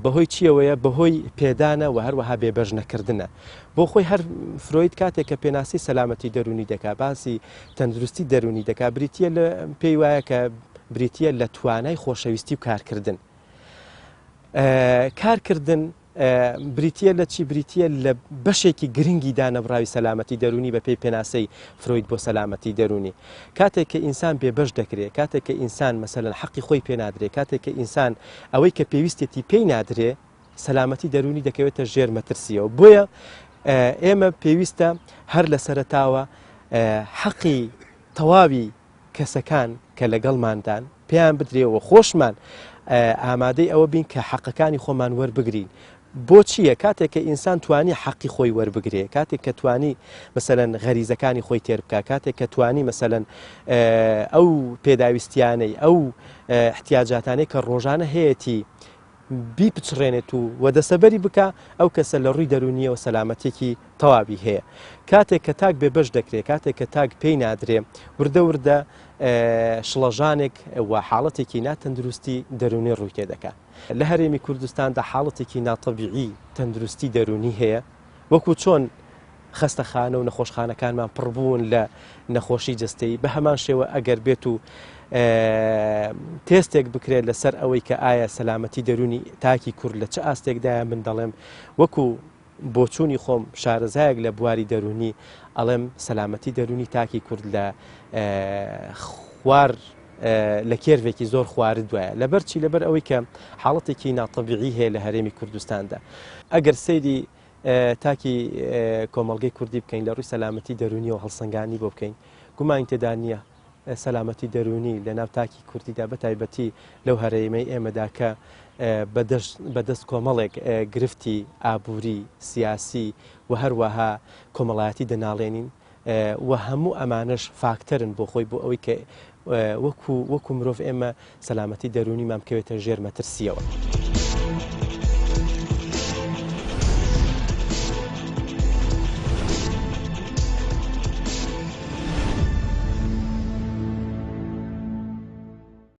بەهۆی چیەوەیە بەهۆی پێدانە و هەروەها بێبەژ نەکردنە بۆ خۆی هەر فرۆید کاتێک کە پێناسی سەلامەتی دەرونی دەکا باسی تەندروستی دەرونی دەکا بریتە لە پێی وایە کە بریتە لە توانای خۆشەویستی و کارکردن کارکردن بریتە لە چی بریتە لە بەشێکی گرنگی دانەبراوی سەلامەتی دەرونی بە پێی پێناسەی فرۆید بۆ سەلامەتی دەرونی کاتێک کە ئینسان بێبەش دەکرێت کاتێک کە ئینسان مەسەلەن حەقی خۆی پێ نادرێت کاتێک کە ئینسان ئەوەی کە پێویستێتی پێی نادرێ سەلامەتی دەرونی دەکەوێتە ژێر مەترسیەوە بۆیە ئێمە پێویستە هەر لە سەرەتاوە حەقی تەواوی کەسەکان کە لەگەڵماندان پێیان بدرێەوە خۆشمان ئامادەی ئەوە بین کە حەقەکانی خۆمان وەربگرین بۆچییە کاتێک کە ئینسان توانی حەقی خۆی وەربگرێ کاتێک کە توانی مەسەلەن غەریزەکانی خۆی تێر بکە کاتێک کە توانی مەسەلەن ئەو پێداویستیانەی ئەو احتیاجاتانەی کە ڕۆژانە هەیەی بیپچڕێنێت و وەدەسەبەری بکە ئەو کەسە لە ڕووی دەرونیەوە سەلامەتێکی تەواوی هەیە کاتێک کە تاک بێبەش دەکرێت کاتێک کە تاک پێی نادرێ وردە وردە شڵەژانێک و حاڵەتێکی ناتەندروستی دەرونی ڕووی تێدەکات لە هەرێمی کوردستاندا حاڵەتێکی ناتەبیعی تەندروستی دەرونی هەیە وەکو چۆن خەستەخانە و نەخۆشخانەکانمان پڕبوون لە نەخۆشی جستەیی بە هەمان شێوە ئەگەر بێت و تێستێک بکرێت لەسەر ئەوەی کە ئایا سەلامەتی دەرونی تاکی کورد لە چه ئاستێکدایە من دەڵێم وەکو بۆچوونی خۆم شارەزایەک لە بواری دەرونی ئەڵێم سەلامەتی دەرونی تاکی کورد لە خوار لە کێرێکی زۆر خوارد دوایە لەبەرچی لەبەر ئەوەی کە حاڵەتێکی ناتەبیعی هەیە لە هەرێمی کوردستاندا ئەگەر سەیری تاکی کۆمەڵگەی کوردی بکەین لە ڕووی سەلامەتی دەرونی و هەڵسەنگانی بۆ بکەین گومان تێدا نییە سەلامەتی دەرونی لە ناو تاکی کوردیدا بە تایبەتی لەو هەرێمەی ئێمەدا کە بەدەست کۆمەڵێک گرفتی ئابووری سیاسی و هەروەها کۆمەڵایەتی دەناڵێنین و هەموو ئەمانش فاکتەرن بۆ خۆی بۆ ئەوەی کە وەکو مرۆڤ ئێمە سەلامەتی دەرونیمان بکەوێتە ژێر مەترسیەوە.